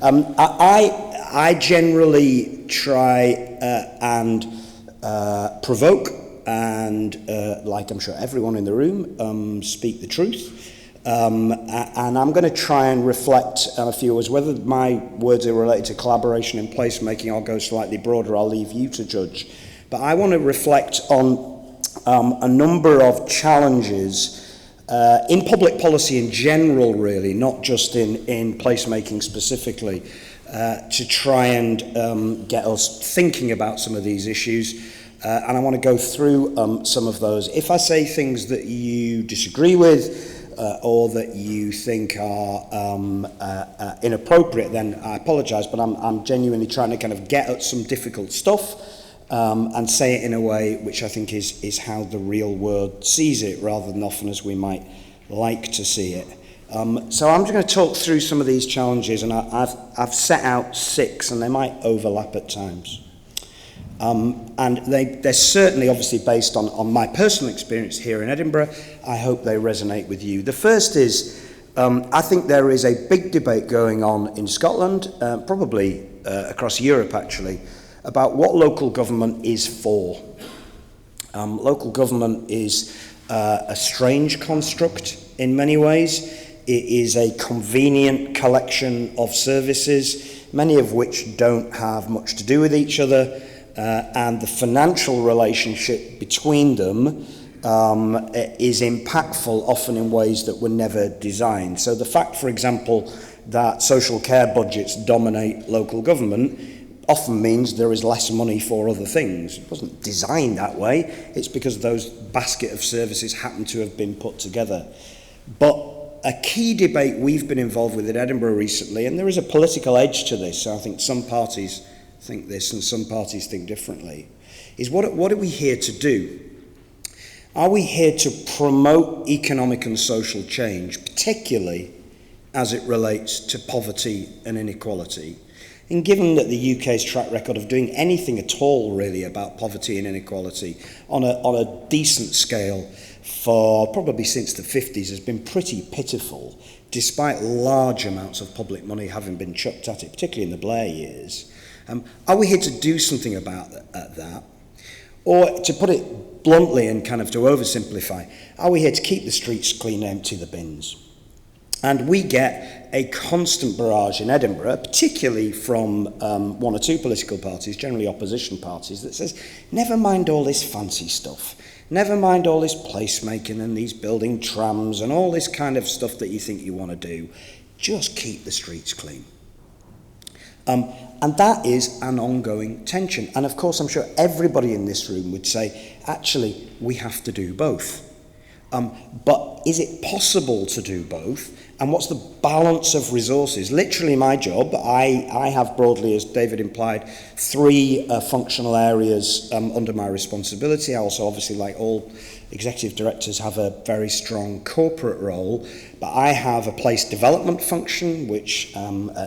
I generally try and provoke and, like I'm sure everyone in the room, speak the truth. And I'm going to try and reflect a few words. Whether my words are related to collaboration and placemaking, I'll go slightly broader. I'll leave you to judge. But I want to reflect on a number of challenges in public policy in general, really, not just in placemaking specifically, to try and get us thinking about some of these issues. And I want to go through some of those. If I say things that you disagree with, or that you think are inappropriate, then I apologise, but I'm genuinely trying to kind of get at some difficult stuff and say it in a way which I think is how the real world sees it, rather than often as we might like to see it. So I'm just going to talk through some of these challenges, and I've set out 6, and they might overlap at times. And they're certainly obviously based on my personal experience here in Edinburgh. I hope they resonate with you. The first is, I think there is a big debate going on in Scotland, probably across Europe actually, about what local government is for. Local government is a strange construct in many ways. It is a convenient collection of services, many of which don't have much to do with each other. And the financial relationship between them is impactful, often in ways that were never designed. So the fact, for example, that social care budgets dominate local government often means there is less money for other things. It wasn't designed that way. It's because those basket of services happen to have been put together. But a key debate we've been involved with in Edinburgh recently, and there is a political edge to this, so I think some parties think this and some parties think differently, is what are we here to do? Are we here to promote economic and social change, particularly as it relates to poverty and inequality? And given that the UK's track record of doing anything at all really about poverty and inequality on a decent scale for probably since the 50s has been pretty pitiful, despite large amounts of public money having been chucked at it, particularly in the Blair years. Are we here to do something about that? Or to put it bluntly and kind of to oversimplify, are we here to keep the streets clean and empty the bins? And we get a constant barrage in Edinburgh, particularly from one or two political parties, generally opposition parties, that says, never mind all this fancy stuff. Never mind all this placemaking and these building trams and all this kind of stuff that you think you want to do. Just keep the streets clean. And that is an ongoing tension. And of course, I'm sure everybody in this room would say, actually, we have to do both. But is it possible to do both? And what's the balance of resources? Literally my job, I have broadly, as David implied, 3 functional areas under my responsibility. I also, obviously, like all executive directors, have a very strong corporate role. But I have a place development function, which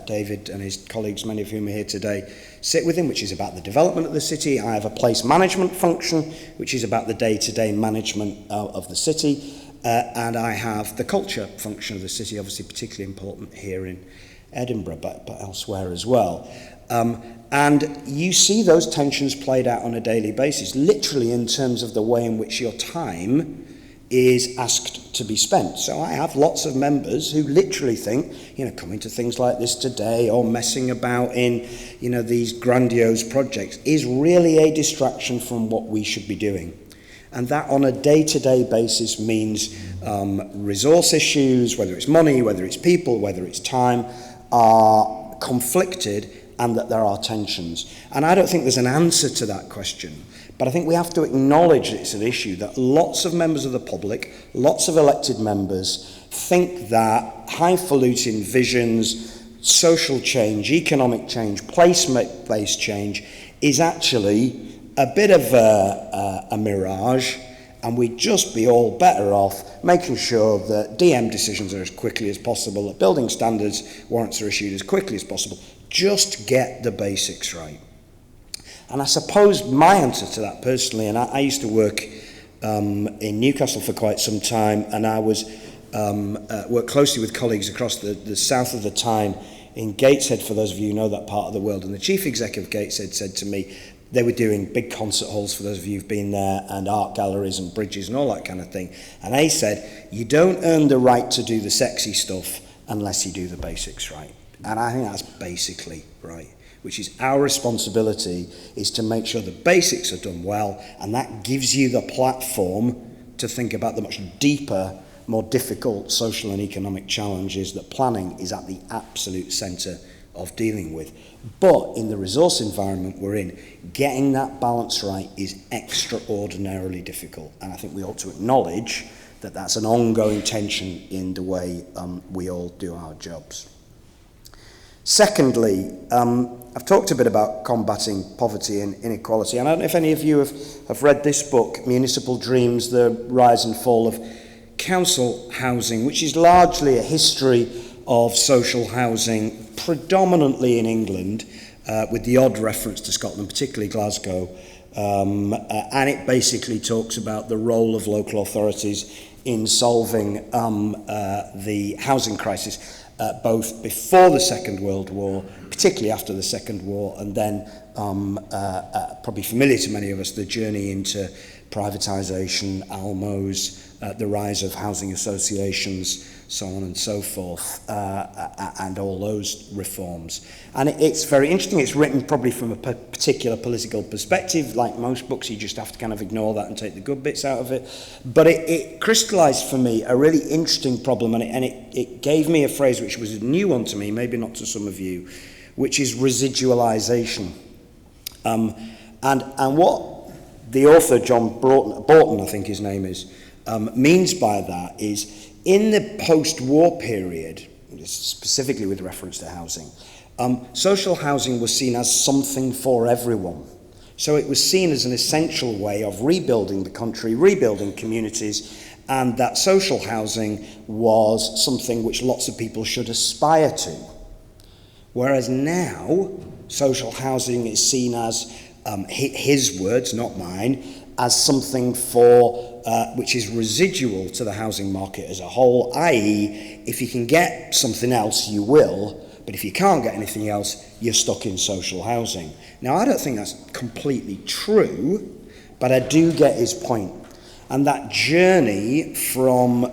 David and his colleagues, many of whom are here today, sit within, which is about the development of the city. I have a place management function, which is about the day-to-day management of the city. And I have the culture function of the city, obviously particularly important here in Edinburgh, but elsewhere as well. And you see those tensions played out on a daily basis, literally in terms of the way in which your time is asked to be spent. So I have lots of members who literally think, coming to things like this today or messing about in, these grandiose projects is really a distraction from what we should be doing. And that on a day-to-day basis means resource issues, whether it's money, whether it's people, whether it's time, are conflicted and that there are tensions. And I don't think there's an answer to that question, but I think we have to acknowledge it's an issue that lots of members of the public, lots of elected members, think that highfalutin visions, social change, economic change, place-based change is actually a bit of a mirage, and we'd just be all better off making sure that DM decisions are as quickly as possible, that building standards warrants are issued as quickly as possible. Just get the basics right. And I suppose my answer to that personally, and I used to work in Newcastle for quite some time, and I was worked closely with colleagues across the south of the Tyne in Gateshead, for those of you who know that part of the world, and the chief executive of Gateshead said to me, they were doing big concert halls, for those of you who've been there, and art galleries and bridges and all that kind of thing. And they said, you don't earn the right to do the sexy stuff unless you do the basics right. And I think that's basically right, which is our responsibility is to make sure the basics are done well, and that gives you the platform to think about the much deeper, more difficult social and economic challenges that planning is at the absolute centre of dealing with. But in the resource environment we're in, getting that balance right is extraordinarily difficult. And I think we ought to acknowledge that that's an ongoing tension in the way we all do our jobs. Secondly, I've talked a bit about combating poverty and inequality. And I don't know if any of you have read this book, Municipal Dreams, The Rise and Fall of Council Housing, which is largely a history of social housing, predominantly in England, with the odd reference to Scotland, particularly Glasgow. And it basically talks about the role of local authorities in solving the housing crisis, both before the Second World War, particularly after the Second War, and then probably familiar to many of us, the journey into privatisation, Almos, the rise of housing associations, so on and so forth, and all those reforms. And it's very interesting. It's written probably from a particular political perspective. Like most books, you just have to kind of ignore that and take the good bits out of it. But it crystallised for me a really interesting problem, and it gave me a phrase which was a new one to me, maybe not to some of you, which is residualisation. And what the author, John Borton, I think his name is, means by that is, in the post-war period, specifically with reference to housing, social housing was seen as something for everyone. So it was seen as an essential way of rebuilding the country, rebuilding communities, and that social housing was something which lots of people should aspire to. Whereas now, social housing is seen as, his words, not mine, as something which is residual to the housing market as a whole, i.e. if you can get something else, you will, but if you can't get anything else, you're stuck in social housing. Now, I don't think that's completely true, but I do get his point. And that journey from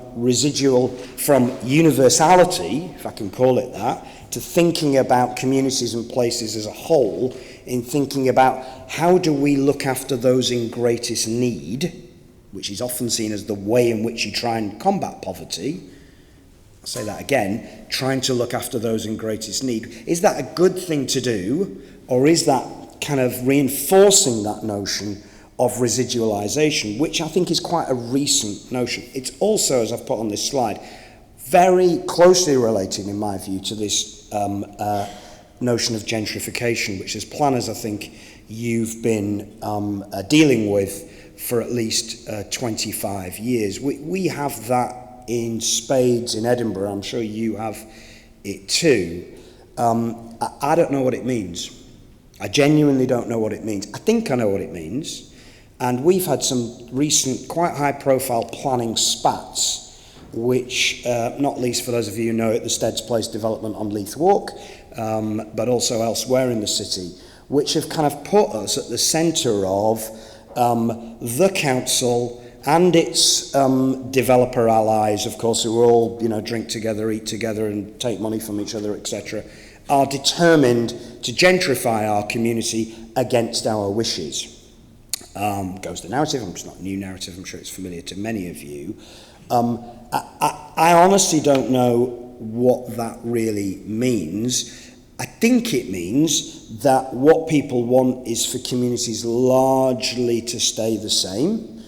universality, if I can call it that, to thinking about communities and places as a whole, in thinking about how do we look after those in greatest need, which is often seen as the way in which you try and combat poverty. I'll say that again, trying to look after those in greatest need. Is that a good thing to do, or is that kind of reinforcing that notion of residualisation, which I think is quite a recent notion? It's also, as I've put on this slide, very closely related, in my view, to this notion of gentrification, which as planners I think you've been dealing with for at least 25 years. We have that in spades in Edinburgh. I'm sure you have it too. I don't know what it means. I genuinely don't know what it means. I think I know what it means. And we've had some recent, quite high-profile planning spats, which, not least for those of you who know it, the Steads Place development on Leith Walk, but also elsewhere in the city, which have kind of put us at the centre of the council and its developer allies, of course, who all, drink together, eat together, and take money from each other, etc., are determined to gentrify our community against our wishes. Goes the narrative. It's not a new narrative. I'm sure it's familiar to many of you. I honestly don't know what that really means. I think it means that what people want is for communities largely to stay the same.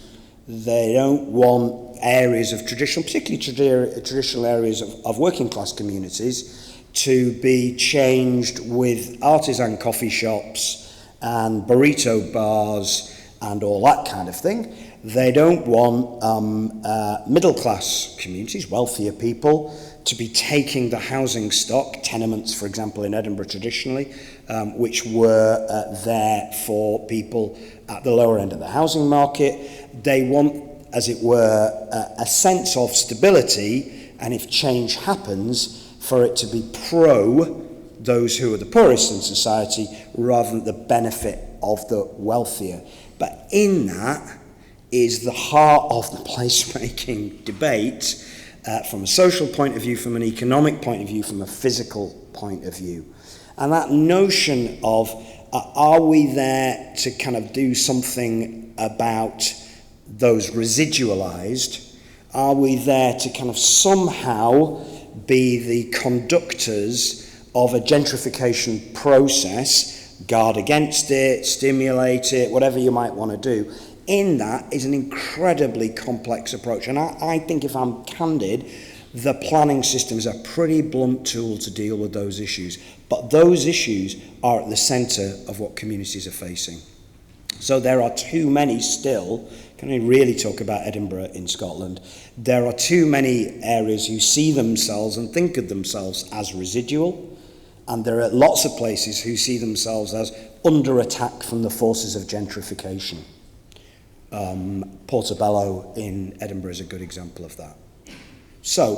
They don't want areas of particularly traditional areas of working class communities, to be changed with artisan coffee shops and burrito bars and all that kind of thing. They don't want middle class communities, wealthier people, to be taking the housing stock, tenements, for example, in Edinburgh traditionally, which were there for people at the lower end of the housing market. They want, as it were, a sense of stability, and if change happens, for it to be pro those who are the poorest in society rather than the benefit of the wealthier. But in that is the heart of the placemaking debate from a social point of view, from an economic point of view, from a physical point of view. And that notion of are we there to kind of do something about those residualized? Are we there to kind of somehow be the conductors of a gentrification process, guard against it, stimulate it, whatever you might want to do? In that is an incredibly complex approach. And I think, if I'm candid, the planning system is a pretty blunt tool to deal with those issues. But those issues are at the centre of what communities are facing. So there are too many still, can I really talk about Edinburgh in Scotland, there are too many areas who see themselves and think of themselves as residual, and there are lots of places who see themselves as under attack from the forces of gentrification. Portobello in Edinburgh is a good example of that. So,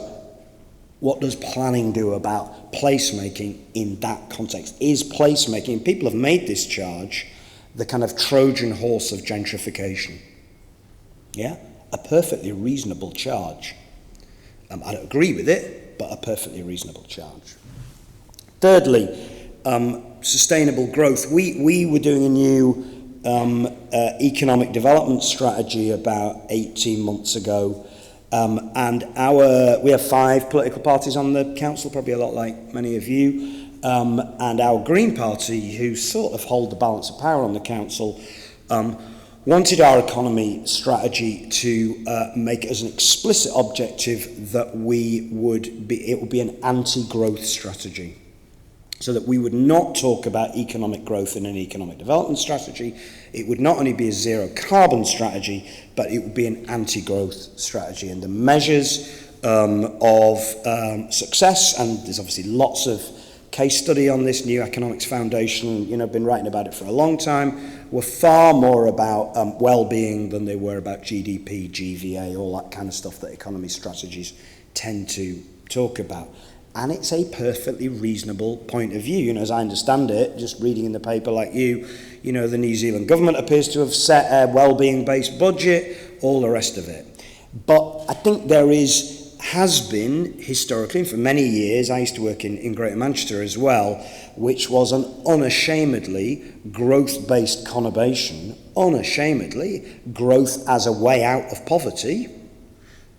what does planning do about placemaking in that context? Is placemaking, people have made this charge, the kind of Trojan horse of gentrification? Yeah? A perfectly reasonable charge. I don't agree with it, but a perfectly reasonable charge. Thirdly, sustainable growth. We were doing a new economic development strategy about 18 months ago, and we have 5 political parties on the council, probably a lot like many of you, and our Green Party, who sort of hold the balance of power on the council, wanted our economy strategy to make it as an explicit objective that it would be an anti-growth strategy. So that we would not talk about economic growth in an economic development strategy. It would not only be a zero carbon strategy, but it would be an anti-growth strategy. And the measures of success, and there's obviously lots of case study on this, New Economics Foundation, been writing about it for a long time, were far more about well-being than they were about GDP, GVA, all that kind of stuff that economy strategies tend to talk about. And it's a perfectly reasonable point of view. As I understand it, just reading in the paper like you, the New Zealand government appears to have set a well-being-based budget, all the rest of it. But I think there has been, historically, and for many years, I used to work in Greater Manchester as well, which was an unashamedly growth-based conurbation, unashamedly growth as a way out of poverty.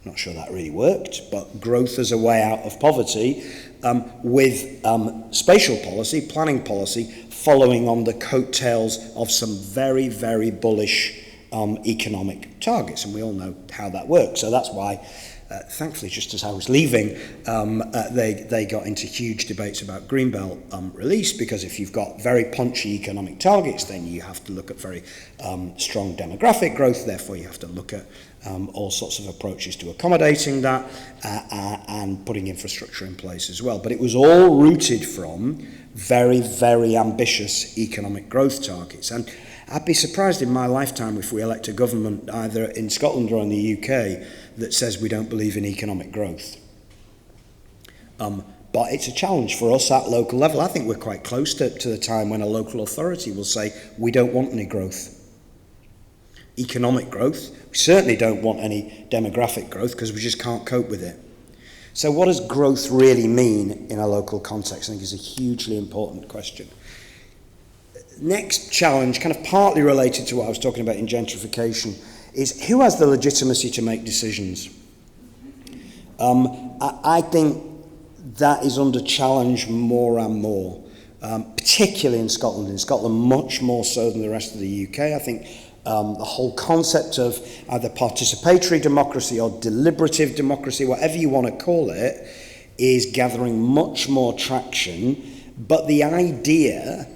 Not sure that really worked, but growth as a way out of poverty, with spatial policy, planning policy, following on the coattails of some very, very bullish economic targets. And we all know how that works. So that's why, thankfully, just as I was leaving, they got into huge debates about Greenbelt release, because if you've got very punchy economic targets, then you have to look at very strong demographic growth. Therefore, you have to look at all sorts of approaches to accommodating that and putting infrastructure in place as well. But it was all rooted from very, very ambitious economic growth targets. And I'd be surprised in my lifetime if we elect a government either in Scotland or in the UK that says we don't believe in economic growth. But it's a challenge for us at local level. I think we're quite close to the time when a local authority will say we don't want any growth. Economic growth. We certainly don't want any demographic growth because we just can't cope with it. So what does growth really mean in a local context? I think is a hugely important question. Next challenge, kind of partly related to what I was talking about in gentrification, is who has the legitimacy to make decisions? I think that is under challenge more and more, particularly in Scotland. In Scotland, much more so than the rest of the UK. I think the whole concept of either participatory democracy or deliberative democracy, whatever you want to call it, is gathering much more traction. But the idea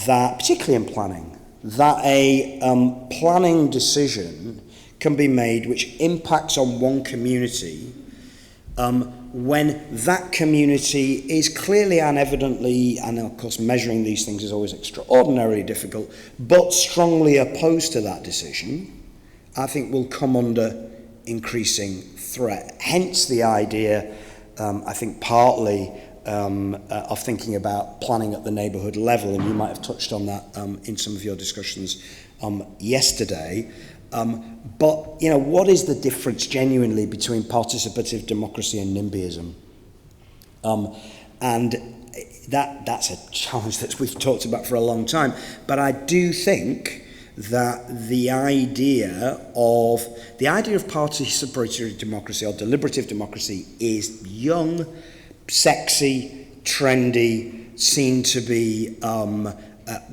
that, particularly in planning, that a planning decision can be made which impacts on one community when that community is clearly and evidently, and of course measuring these things is always extraordinarily difficult, but strongly opposed to that decision, I think will come under increasing threat. Hence the idea, I think partly of thinking about planning at the neighbourhood level, and you might have touched on that in some of your discussions yesterday. But, you know, what is the difference genuinely between participative democracy and NIMBYism? And that's a challenge that we've talked about for a long time. But I do think that the idea of participatory democracy or deliberative democracy is young, sexy, trendy, seen to be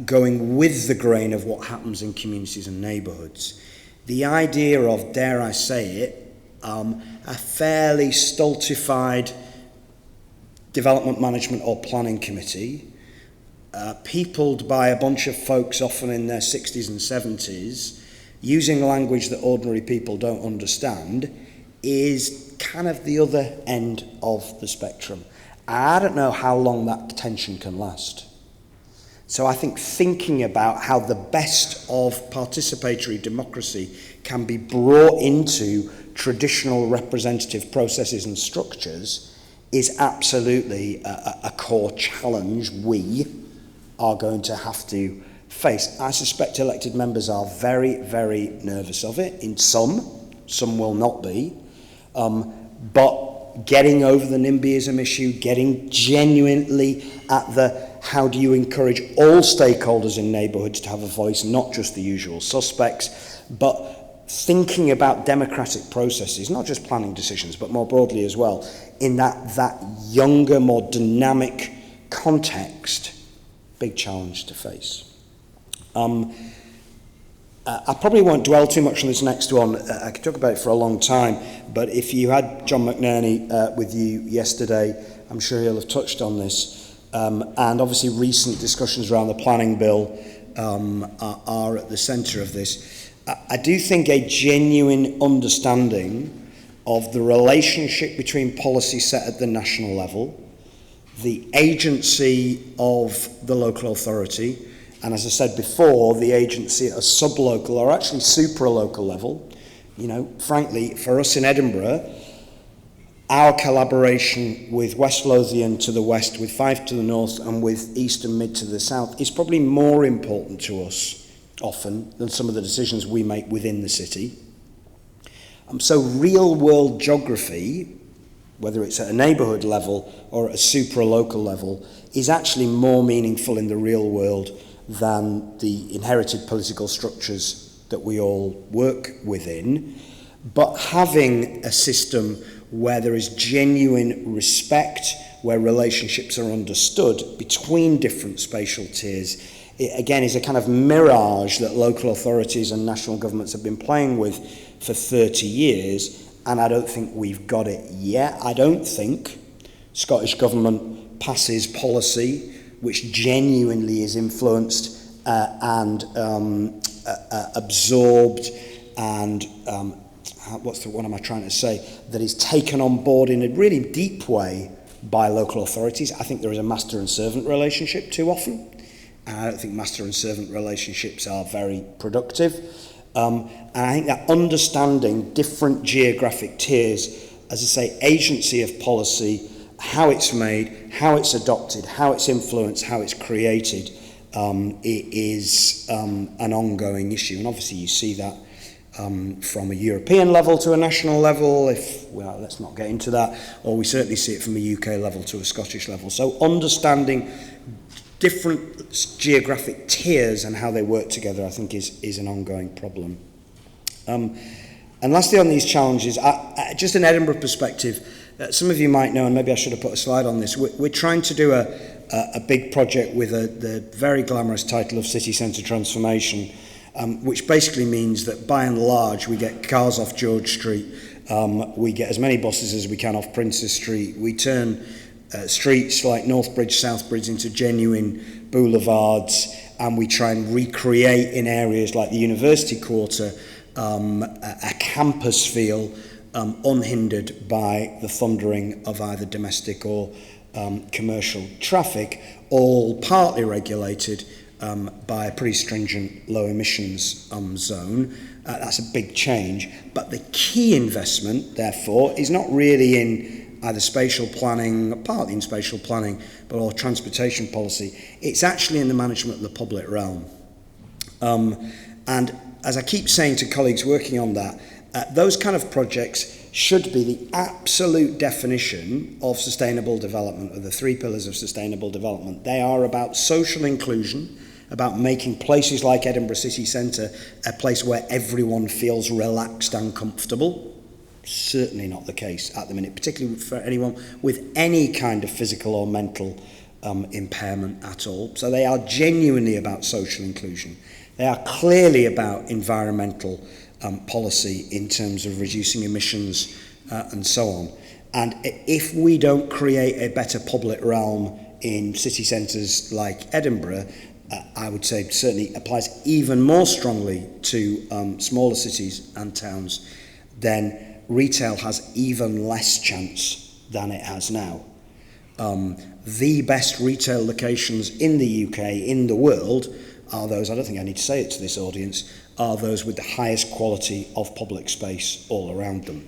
going with the grain of what happens in communities and neighbourhoods. The idea of, dare I say it, a fairly stultified development management or planning committee, peopled by a bunch of folks often in their 60s and 70s, using language that ordinary people don't understand, is kind of the other end of the spectrum. I don't know how long that tension can last. So I think thinking about how the best of participatory democracy can be brought into traditional representative processes and structures is absolutely a core challenge we are going to have to face. I suspect elected members are very, very nervous of it. In some will not be. But getting over the NIMBYism issue, getting genuinely at the how do you encourage all stakeholders in neighbourhoods to have a voice, not just the usual suspects, but thinking about democratic processes, not just planning decisions, but more broadly as well, in that younger, more dynamic context, big challenge to face. I probably won't dwell too much on this next one. I could talk about it for a long time, but if you had John McNerney with you yesterday, I'm sure he'll have touched on this. And obviously recent discussions around the planning bill are at the centre of this. I do think a genuine understanding of the relationship between policy set at the national level, the agency of the local authority, and as I said before, the agency at a sub-local or actually supra-local level. You know, frankly, for us in Edinburgh, our collaboration with West Lothian to the west, with Fife to the north, and with East and Mid to the south is probably more important to us often than some of the decisions we make within the city. So real-world geography, whether it's at a neighbourhood level or at a supra-local level, is actually more meaningful in the real world than the inherited political structures that we all work within. But having a system where there is genuine respect, where relationships are understood between different spatial tiers, it again is a kind of mirage that local authorities and national governments have been playing with for 30 years, and I don't think we've got it yet. I don't think Scottish Government passes policy which genuinely is influenced and absorbed and what am I trying to say, that is taken on board in a really deep way by local authorities. I think there is a master and servant relationship too often, and I don't think master and servant relationships are very productive. And I think that understanding different geographic tiers, as I say, agency of policy, how it's made, how it's adopted, how it's influenced, how it's created, it is an ongoing issue. And obviously you see that from a European level to a national level, well, let's not get into that, or we certainly see it from a UK level to a Scottish level. So understanding different geographic tiers and how they work together, I think, is an ongoing problem. And lastly on these challenges, just an Edinburgh perspective, some of you might know, and maybe I should have put a slide on this, we're trying to do a big project with the very glamorous title of City Centre Transformation, which basically means that by and large we get cars off George Street, we get as many buses as we can off Princes Street, we turn streets like Northbridge, Southbridge into genuine boulevards, and we try and recreate in areas like the University Quarter a campus feel unhindered by the thundering of either domestic or commercial traffic, all partly regulated by a pretty stringent low emissions zone. That's a big change, but the key investment, therefore, is not really in either spatial planning, partly in spatial planning, but or transportation policy. It's actually in the management of the public realm. And as I keep saying to colleagues working on that, those kind of projects should be the absolute definition of sustainable development, or the 3 pillars of sustainable development. They are about social inclusion, about making places like Edinburgh City Centre a place where everyone feels relaxed and comfortable. Certainly not the case at the minute, particularly for anyone with any kind of physical or mental impairment at all. So they are genuinely about social inclusion. They are clearly about environmental policy in terms of reducing emissions and so on. And if we don't create a better public realm in city centres like Edinburgh, I would say certainly applies even more strongly to smaller cities and towns, then retail has even less chance than it has now. The best retail locations in the UK, in the world, are those, I don't think I need to say it to this audience, are those with the highest quality of public space all around them.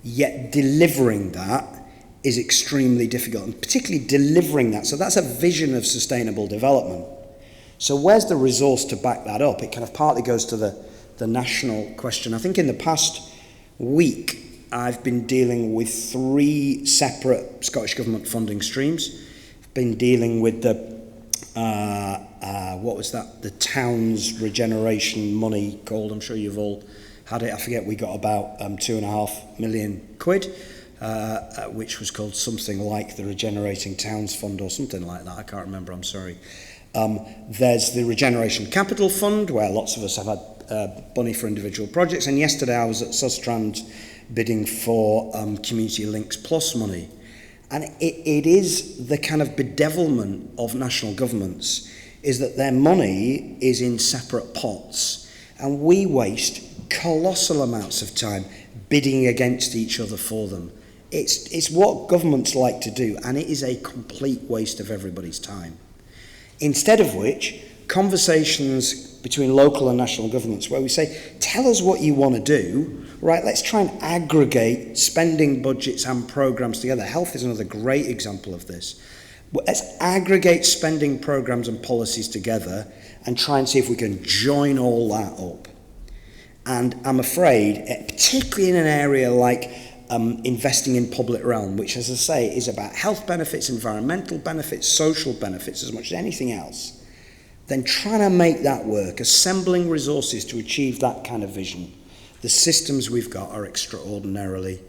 Yet delivering that is extremely difficult, and particularly delivering that. So that's a vision of sustainable development. So where's the resource to back that up? It kind of partly goes to the national question. I think in the past week, I've been dealing with 3 separate Scottish Government funding streams. I've been dealing with the the town's regeneration money called, I'm sure you've all had it, I forget, we got about £2.5 million, which was called something like the Regenerating Towns Fund or something like that, I can't remember, I'm sorry. There's the Regeneration Capital Fund, where lots of us have had money for individual projects, and yesterday I was at Sustrand bidding for Community Links Plus money. And it is the kind of bedevilment of national governments, is that their money is in separate pots, and we waste colossal amounts of time bidding against each other for them. It's what governments like to do, and it is a complete waste of everybody's time. Instead of which, conversations between local and national governments where we say, tell us what you want to do, right, let's try and aggregate spending budgets and programmes together. Health is another great example of this. Let's aggregate spending programmes and policies together and try and see if we can join all that up. And I'm afraid, particularly in an area like investing in public realm, which, as I say, is about health benefits, environmental benefits, social benefits as much as anything else, then trying to make that work, assembling resources to achieve that kind of vision, the systems we've got are extraordinarily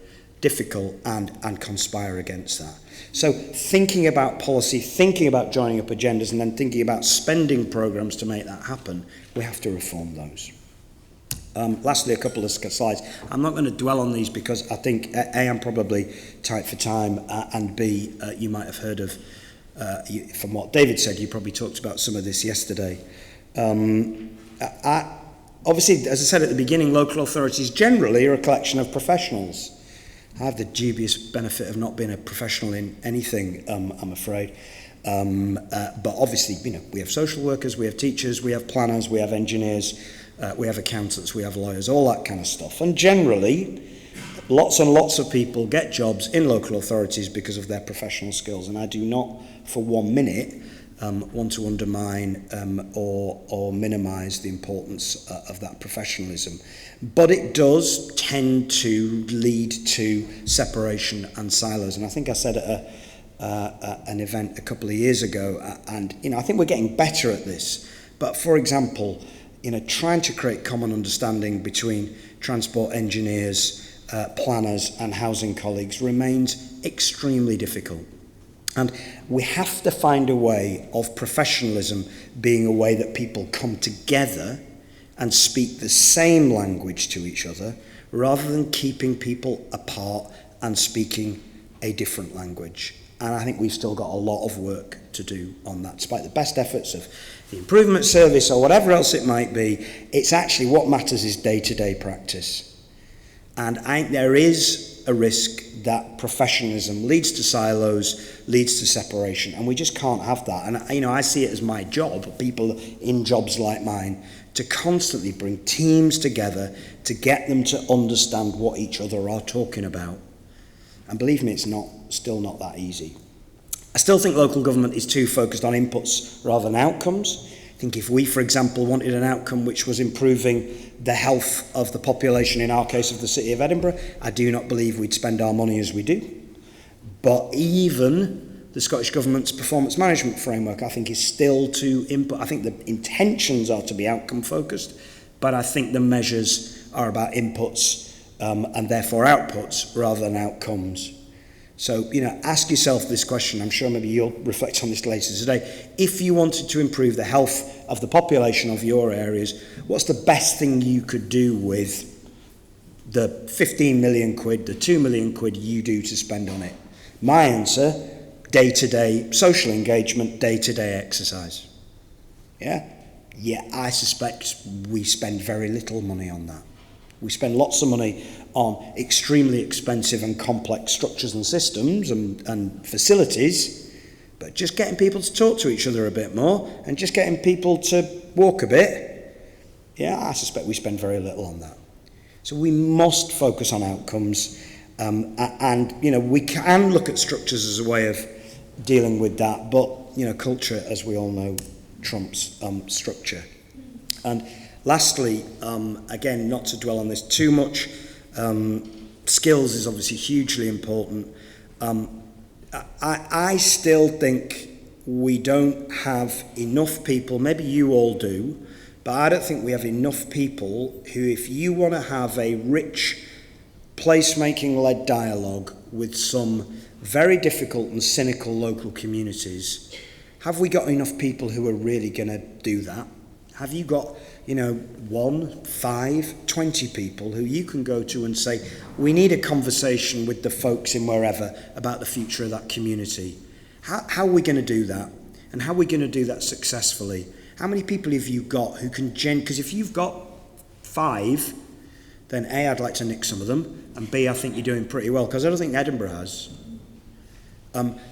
difficult and conspire against that. So thinking about policy, thinking about joining up agendas, and then thinking about spending programmes to make that happen, we have to reform those. Lastly, a couple of slides. I'm not going to dwell on these because I think, A, I'm probably tight for time, and B, you might have heard of, from what David said, you probably talked about some of this yesterday. Obviously, as I said at the beginning, local authorities generally are a collection of professionals. I have the dubious benefit of not being a professional in anything, I'm afraid. But obviously, we have social workers, we have teachers, we have planners, we have engineers, we have accountants, we have lawyers, all that kind of stuff. And generally, lots and lots of people get jobs in local authorities because of their professional skills. And I do not, for 1 minute, want to undermine or minimise the importance of that professionalism. But it does tend to lead to separation and silos. And I think I said at an event a couple of years ago, and I think we're getting better at this. But for example, trying to create common understanding between transport engineers, planners and housing colleagues remains extremely difficult. And we have to find a way of professionalism being a way that people come together and speak the same language to each other, rather than keeping people apart and speaking a different language. And I think we've still got a lot of work to do on that. Despite the best efforts of the improvement service or whatever else it might be, it's actually what matters is day-to-day practice. And I think there is a risk that professionalism leads to silos, leads to separation, and we just can't have that. And I see it as my job, people in jobs like mine, to constantly bring teams together to get them to understand what each other are talking about. And believe me, it's still not that easy. I still think local government is too focused on inputs rather than outcomes. I think if we, for example, wanted an outcome which was improving the health of the population, in our case of the city of Edinburgh, I do not believe we'd spend our money as we do. But even the Scottish Government's performance management framework, I think, is still too input. I think the intentions are to be outcome focused, but I think the measures are about inputs and therefore outputs rather than outcomes. So, ask yourself this question. I'm sure maybe you'll reflect on this later today. If you wanted to improve the health of the population of your areas, what's the best thing you could do with the 15 million quid, the 2 million quid you do to spend on it? My answer, day-to-day social engagement, day-to-day exercise. Yeah, I suspect we spend very little money on that. We spend lots of money on extremely expensive and complex structures and systems and facilities, but just getting people to talk to each other a bit more and just getting people to walk a bit, I suspect we spend very little on that. So we must focus on outcomes, and we can look at structures as a way of dealing with that, but culture, as we all know, trumps structure. And lastly, again, not to dwell on this too much, skills is obviously hugely important. I still think we don't have enough people, maybe you all do, but I don't think we have enough people who, if you want to have a rich placemaking-led dialogue with some very difficult and cynical local communities, have we got enough people who are really going to do that? Have you got 1, 5, 20 people who you can go to and say, we need a conversation with the folks in wherever about the future of that community? How are we going to do that? And how are we going to do that successfully? How many people have you got who can because if you've got 5, then A, I'd like to nick some of them, and B, I think you're doing pretty well, because I don't think Edinburgh has.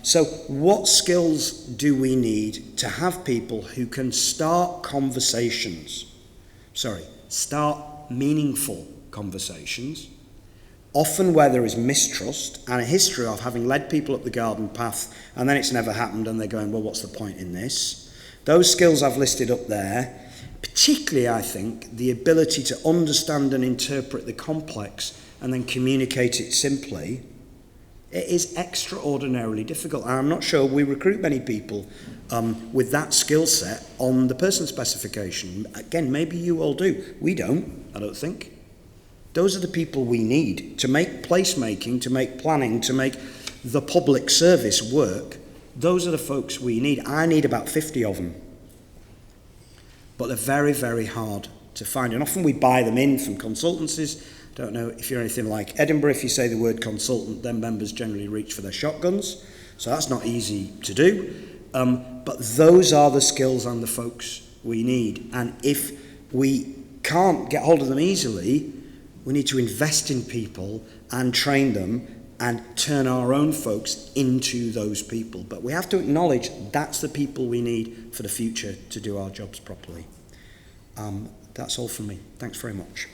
So what skills do we need to have people who can start meaningful conversations, often where there is mistrust and a history of having led people up the garden path and then it's never happened and they're going, well, what's the point in this? Those skills I've listed up there, particularly I think the ability to understand and interpret the complex and then communicate it simply, it is extraordinarily difficult. And I'm not sure we recruit many people with that skill set on the person specification. Again, maybe you all do. We don't, I don't think. Those are the people we need to make placemaking, to make planning, to make the public service work. Those are the folks we need. I need about 50 of them. But they're very, very hard to find. And often we buy them in from consultancies. Don't know if you're anything like Edinburgh. If you say the word consultant, then members generally reach for their shotguns. So that's not easy to do. But those are the skills and the folks we need. And if we can't get hold of them easily, we need to invest in people and train them and turn our own folks into those people. But we have to acknowledge that's the people we need for the future to do our jobs properly. That's all from me. Thanks very much.